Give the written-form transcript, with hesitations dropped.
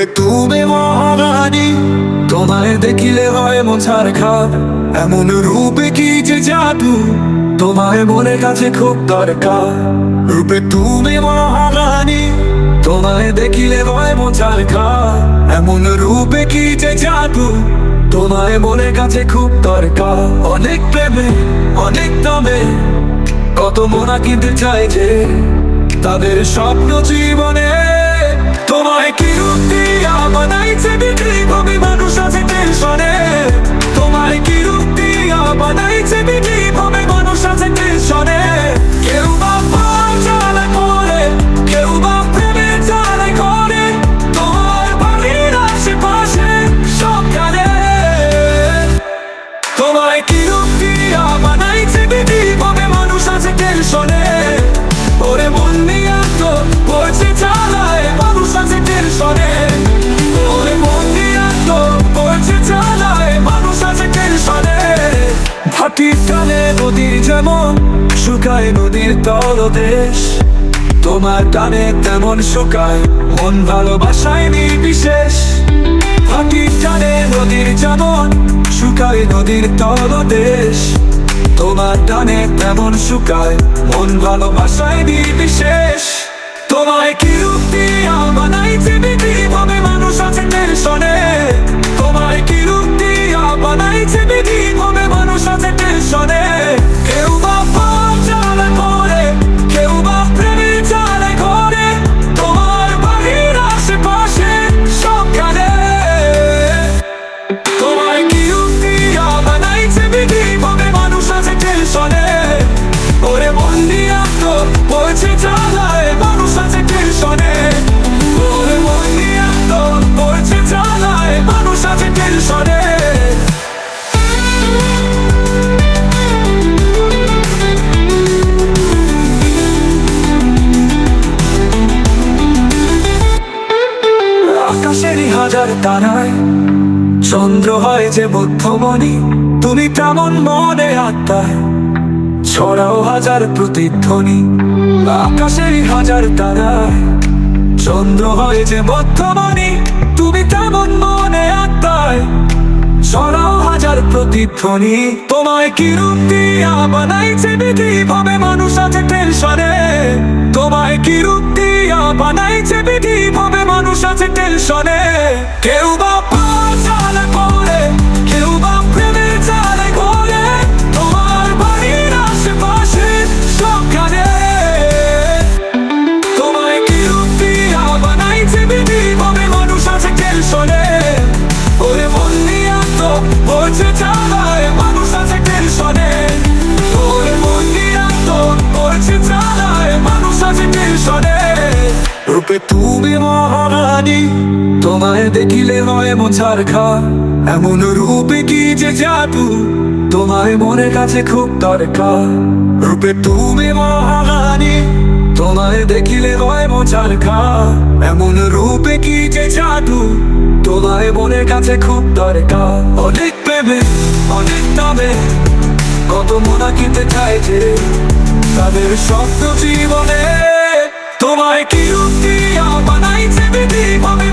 রূপে তুমি মহারানী, তোমায় দেখিলে হয় মন ছারখার। এমন রূপে কি যে জাদু, তোমায় মনের কাছে খুব দরকার। রূপে তুমি মহারানী, তোমায় দেখিলে হয় মন ছারখার। এমন রূপে কি যে জাদু, তোমায় মনের কাছে খুব দরকার। অনেক প্রেমে অনেক দামে কত মনা কিনতে চাই যে তাদের স্বপ্ন জীবনে। তোমায় কি রূপ দিয়া বানাইছে বিক্রি ভাবে মানুষ আছে টেনশনে। তোমায় কি রূপ দিয়া বানাইছে বিক্রি ভাবে মানুষ আছে টেনশনে। কেউ বা পাপ জ্বালা করে, কেউ বা প্রেমের জ্বালাই করে। তোমার বাড়ির আশেপাশে সব জানে। তোমায় কি রূপ দিয়া বানাইছে বিক্রি ভাবে মানুষ আছে টেনশনে। ওরে মন নিয়ে তো পড়ছে চালায় মানুষ আছে টেনশনে। ওরে মন নিয়ে তো পড়ছে চালায় মানুষ আছে টেনশনে। ভাটির টানে নদীর যেমন শুকায় নদীর তলদেশ, তোমার টানে তেমন শুকায় মন ভালোবাসায় নির্বিশেষ। ভাটির টানে নদীর যেমন শুকায় নদীর তলদেশ, তোমার টানে তেমন শুকায় মন ভালোবাসায় নির্বিশেষ। তোমায় কি রূপ দিয়া বানাইছে বিক্রি ভাবে মানুষ আছে টেনশনে। তোমায় কি রূপ দিয়া বানাইছে বিক্রি ভাবে মানুষ আছে টেনশনে। কেউ বা পাপ জ্বালা করে, কেউ বা প্রেমের জ্বালা করে। তোমার বাড়ির আশেপাশে সবখানে। তোমায় কি রূপ দিয়া বানাইছে বিক্রি ভাবে মানুষ আছে টেনশনে। ওরে মন দিয়া তো পড়ছে জ্বালায় মানুষ আছে টেনশনে। ওরে মন দিয়া তো পড়ছে জ্বালায় মানুষ আছে টেনশনে। আকাশেরই হাজার তারায় চন্দ্র হয় যে মধ্যমণি, তুমি তেমন মনে আত্মায় ছড়াও হাজার প্রতিধ্বনি। আকাশেরই হাজার তারায় চন্দ্র হয় যে মধ্যমণি, তুমি তেমন মনে আত্মায় ছড়াও হাজার প্রতিধ্বনি। তোমায় কি রূপ দিয়া বানাইছে বিধি ভাবে মানুষ আছে টেনশনে। তোমায় কি রূপ দিয়া বানাইছে বিধি ভাবে মানুষ আছে টেনশনে। কেউ বা পাপ জ্বালা করে, কেউ বা প্রেমের জ্বালা করে। তোমার বাড়ির আশেপাশে সবখানে। তোমায় কি রূপ দিয়া বানাইছে বিধি ভাবে মানুষ আছে টেনশনে। ওরে মন নিয়ে তো পড়ছে জ্বালায় মানুষ আছে টেনশনে। ওরে মন নিয়ে তো পড়ছে জ্বালায় মানুষ আছে টেনশনে। রূপে তুমি মহারানী, তোমায় দেখিলে হয় মন ছারখার। এমন রূপে কি যে জাদু, তোমায় মনের কাছে খুব দরকার। রূপে তুমি মহারানী, তোমায় দেখিলে হয় মন ছারখার। এমন রূপে কি যে জাদু, তোমায় মনের কাছে খুব দরকার। অনেক প্রেমে অনেক দামে কত মনা কিনতে চাই যে তাদের স্বপ্ন জীবনে। তোমায় কি রূপ দিয়া বানাইছে বিধি ভাবে